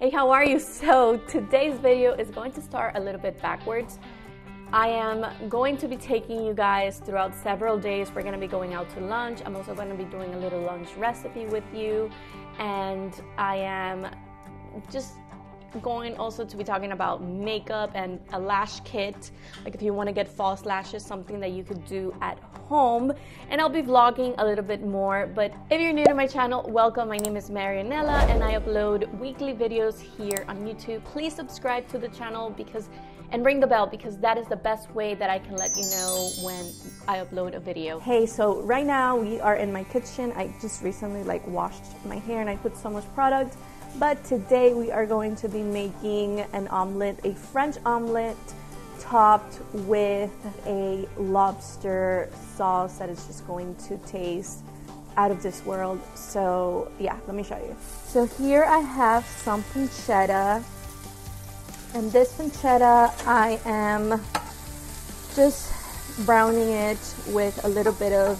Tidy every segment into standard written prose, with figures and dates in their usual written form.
Hey, how are you? So today's video is going to start a little bit backwards. I am going to be taking you guys throughout several days. We're going to be going out to lunch. I'm also going to be doing a little lunch recipe with you. And I am just going also to be talking about makeup and a lash kit, like if you want to get false lashes, something that you could do at home. And I'll be vlogging a little bit more, but if you're new to my channel, welcome. My name is Marianela and I upload weekly videos here on YouTube. Please subscribe to the channel and ring the bell, because that is the best way that I can let you know when I upload a video. Hey, so right now we are in my kitchen. I just recently washed my hair and I put so much product. But today we are going to be making an omelet, a French omelet topped with a lobster sauce that is just going to taste out of this world. So yeah, let me show you. So here I have some pancetta, and this pancetta I am just browning it with a little bit of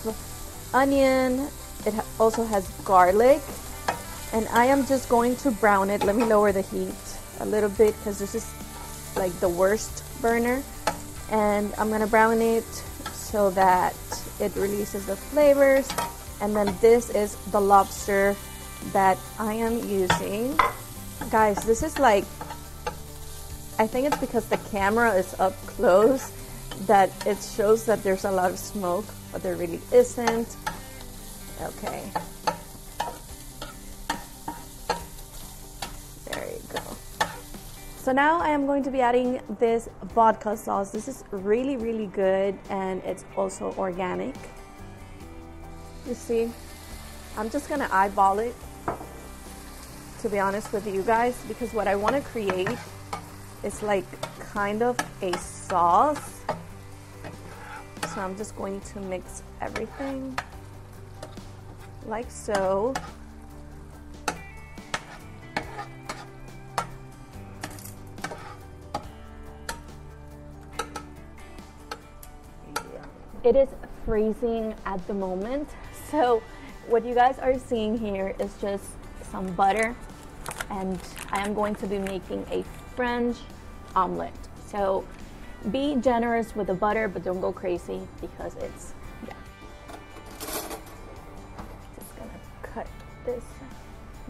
onion. It also has garlic. And I am just going to brown it. Let me lower the heat a little bit because this is like the worst burner. And I'm gonna brown it so that it releases the flavors. And then this is the lobster that I am using. Guys, this is I think it's because the camera is up close that it shows that there's a lot of smoke, but there really isn't. Okay. So now I am going to be adding this vodka sauce. This is really, really good, and it's also organic. You see, I'm just gonna eyeball it, to be honest with you guys, because what I want to create is kind of a sauce. So I'm just going to mix everything like so. It is freezing at the moment, so what you guys are seeing here is just some butter, and I am going to be making a French omelette. So be generous with the butter, but don't go crazy because it's, yeah. Just gonna cut this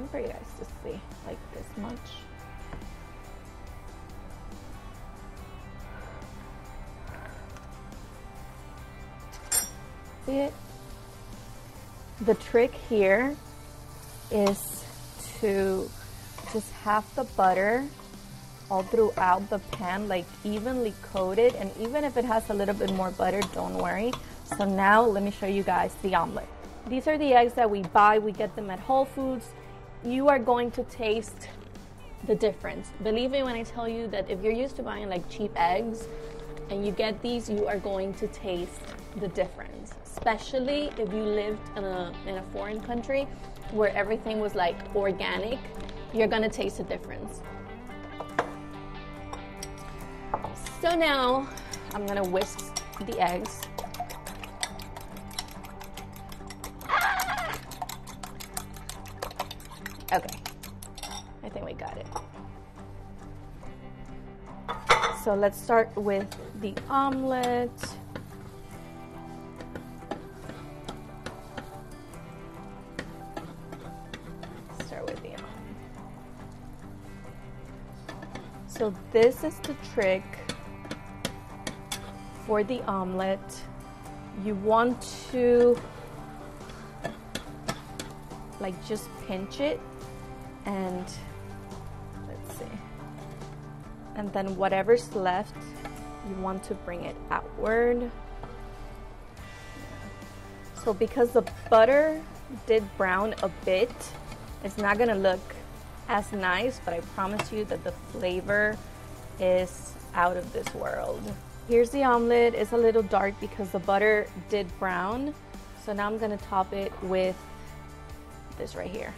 for you guys to see, like this much. It. The trick here is to just have the butter all throughout the pan, evenly coated, and even if it has a little bit more butter, don't worry. So now let me show you guys the omelet. These are the eggs that we buy. We get them at Whole Foods. You are going to taste the difference. Believe me when I tell you that if you're used to buying cheap eggs and you get these, you are going to taste the difference, especially if you lived in a foreign country where everything was organic. You're gonna taste the difference. So now I'm gonna whisk the eggs. Okay, I think we got it. So let's start with the omelet. So this is the trick for the omelet. You want to just pinch it, and let's see. And then whatever's left, you want to bring it outward. So because the butter did brown a bit, it's not gonna look as nice, but I promise you that the flavor is out of this world. Here's the omelet. It's a little dark because the butter did brown. So now I'm gonna top it with this right here.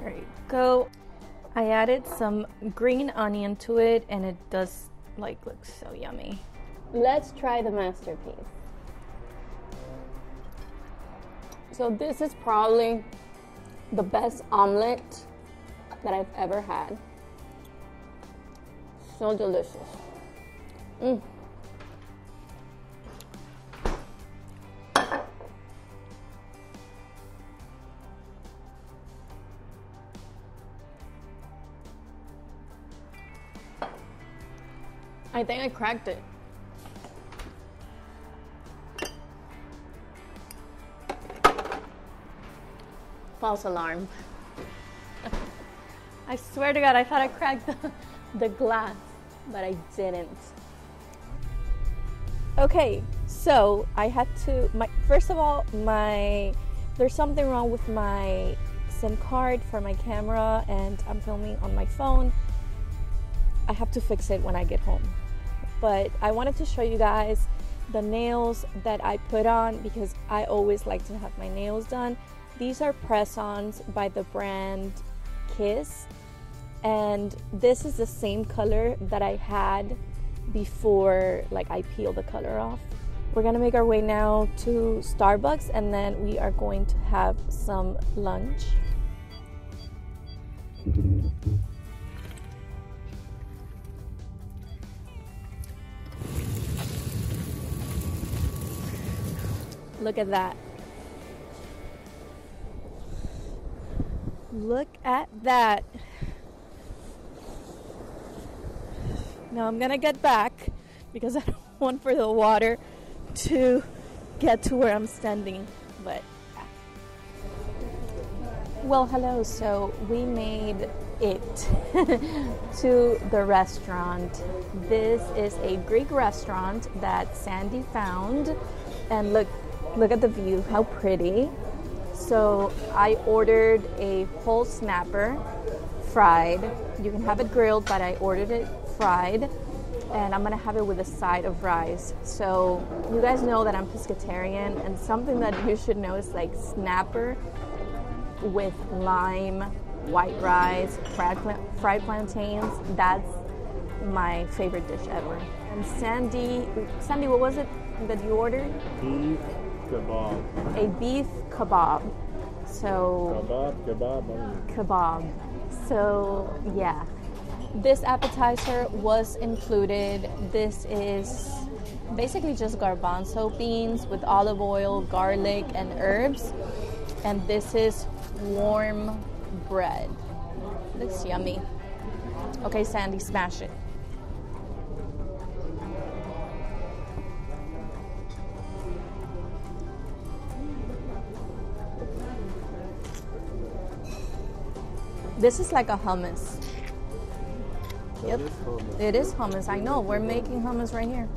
There you go. I added some green onion to it and it does like look so yummy. Let's try the masterpiece. So this is probably the best omelet that I've ever had. So delicious. I think I cracked it. False alarm. I swear to God, I thought I cracked the glass, but I didn't. Okay, so I had to, first of all, there's something wrong with my SIM card for my camera and I'm filming on my phone. I have to fix it when I get home. But I wanted to show you guys the nails that I put on because I always like to have my nails done. These are press-ons by the brand Kiss, and this is the same color that I had before, like I peeled the color off. We're gonna make our way now to Starbucks and then we are going to have some lunch. Look at that. Look at that. Now I'm gonna get back because I don't want for the water to get to where I'm standing, but yeah. Well, hello, so we made it to the restaurant. This is a Greek restaurant that Sandy found, and look at the view, how pretty. So I ordered a whole snapper, fried. You can have it grilled, but I ordered it fried. And I'm gonna have it with a side of rice. So you guys know that I'm pescatarian, and something that you should know is like snapper with lime, white rice, fried plantains. That's my favorite dish ever. And Sandy, what was it that you ordered? Beef kebab. A beef kebab. So kebab. So yeah, this appetizer was included. This is basically just garbanzo beans with olive oil, garlic, and herbs. And this is warm bread. Looks yummy. Okay, Sandy, smash it. This is like a hummus. Yep, it is hummus. I know, we're making hummus right here.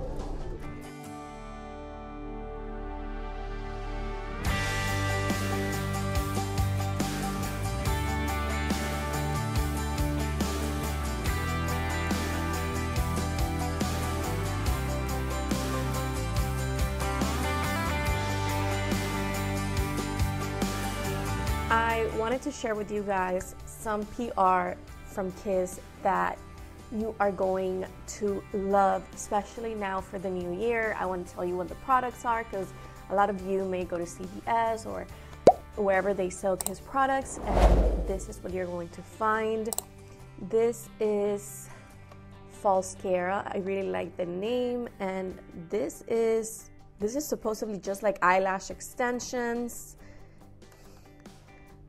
I wanted to share with you guys some PR from Kiss that you are going to love, especially now for the new year. I want to tell you what the products are because a lot of you may go to CVS or wherever they sell Kiss products, and this is what you're going to find. This is Falscara. I really like the name, and this is supposedly just like eyelash extensions.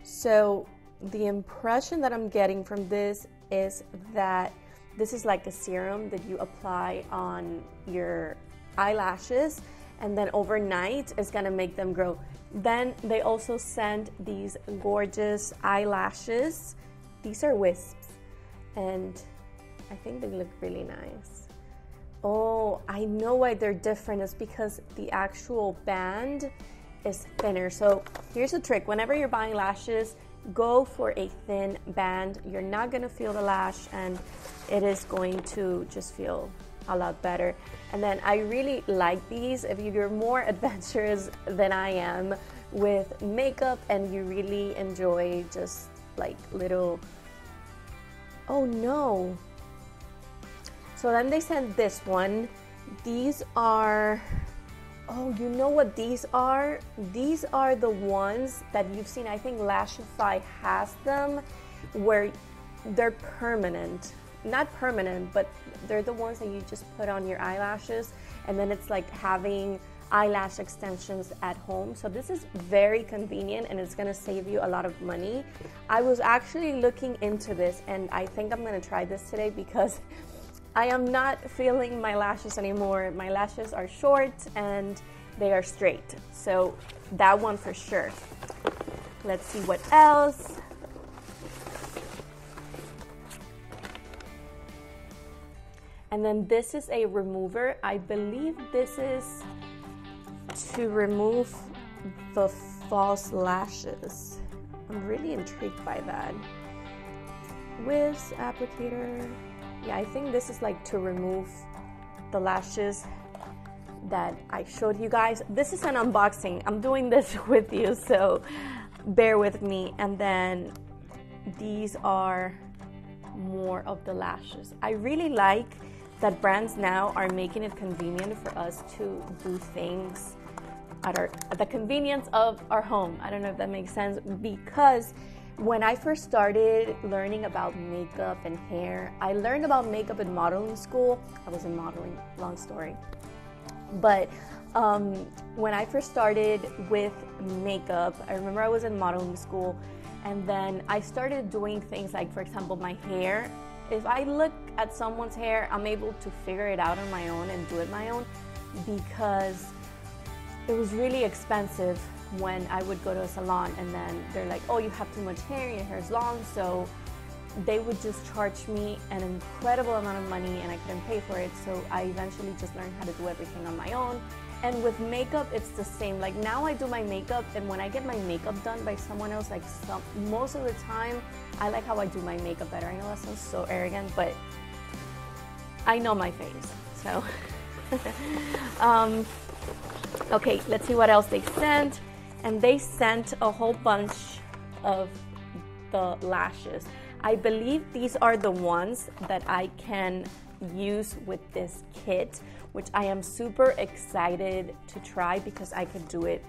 So the impression that I'm getting from this is that this is like a serum that you apply on your eyelashes, and then overnight it's gonna make them grow. Then they also send these gorgeous eyelashes. These are wisps, and I think they look really nice. Oh, I know why they're different. It's because the actual band is thinner. So here's the trick. Whenever you're buying lashes, go for a thin band. You're not gonna feel the lash, and it is going to just feel a lot better. And then I really like these if you're more adventurous than I am with makeup and you really enjoy just like little, oh no. So then they sent this one. These are, oh, you know what these are? These are the ones that you've seen, I think Lashify has them, where they're permanent. Not permanent, but they're the ones that you just put on your eyelashes, and then it's like having eyelash extensions at home. So this is very convenient, and it's gonna save you a lot of money. I was actually looking into this, and I think I'm gonna try this today because I am not feeling my lashes anymore. My lashes are short and they are straight. So that one for sure. Let's see what else. And then this is a remover. I believe this is to remove the false lashes. I'm really intrigued by that. Wiz applicator. Yeah, I think this is like to remove the lashes that I showed you guys. This is an unboxing. I'm doing this with you, so bear with me. And then these are more of the lashes. I really like that brands now are making it convenient for us to do things at the convenience of our home. I don't know if that makes sense, because when I first started learning about makeup and hair, I learned about makeup in modeling school. I was in modeling, long story. But when I first started with makeup, I remember I was in modeling school, and then I started doing things like, for example, my hair. If I look at someone's hair, I'm able to figure it out on my own and do it my own, because it was really expensive when I would go to a salon and then they're like, oh, you have too much hair, your hair is long. So they would just charge me an incredible amount of money and I couldn't pay for it. So I eventually just learned how to do everything on my own. And with makeup, it's the same. Like now I do my makeup, and when I get my makeup done by someone else, like most of the time, I like how I do my makeup better. I know that sounds so arrogant, but I know my face, so. Okay, let's see what else they sent. And they sent a whole bunch of the lashes. I believe these are the ones that I can use with this kit, which I am super excited to try because I could do it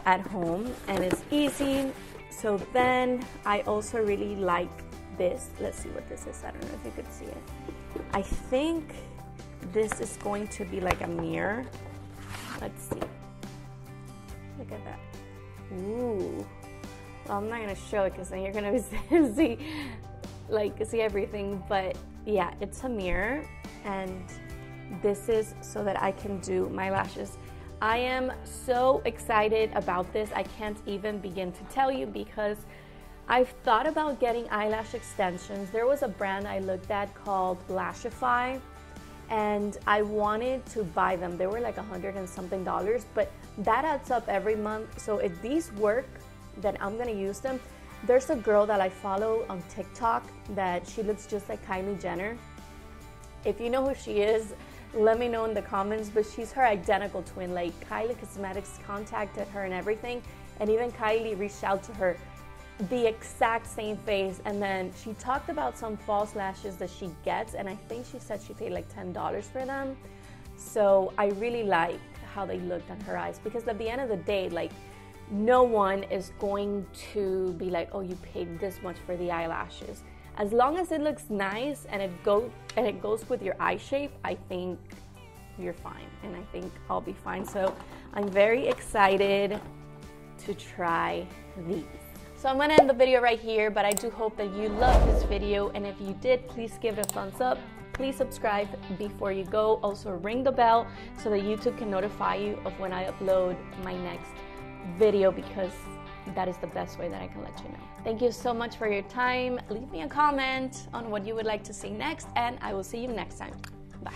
at home and it's easy. So then I also really like this. Let's see what this is. I don't know if you could see it. I think this is going to be like a mirror. Let's see. Look at that. Ooh. Well, I'm not gonna show it because then you're gonna see everything. But yeah, it's a mirror, and this is so that I can do my lashes. I am so excited about this. I can't even begin to tell you, because I've thought about getting eyelash extensions. There was a brand I looked at called Lashify, and I wanted to buy them. They were like $100 and something, but that adds up every month. So if these work, then I'm gonna use them. There's a girl that I follow on TikTok that she looks just like Kylie Jenner. If you know who she is, let me know in the comments, but she's her identical twin. Like Kylie Cosmetics contacted her and everything, and even Kylie reached out to her, the exact same face. And then she talked about some false lashes that she gets, and I think she said she paid like $10 for them. So I really like how they looked on her eyes, because at the end of the day, like, no one is going to be like, oh, you paid this much for the eyelashes. As long as it looks nice and it goes with your eye shape, I think you're fine, and I think I'll be fine. So I'm very excited to try these. So I'm gonna end the video right here, but I do hope that you loved this video, and if you did, please give it a thumbs up. Please subscribe before you go. Also ring the bell so that YouTube can notify you of when I upload my next video, because that is the best way that I can let you know. Thank you so much for your time. Leave me a comment on what you would like to see next, and I will see you next time. Bye.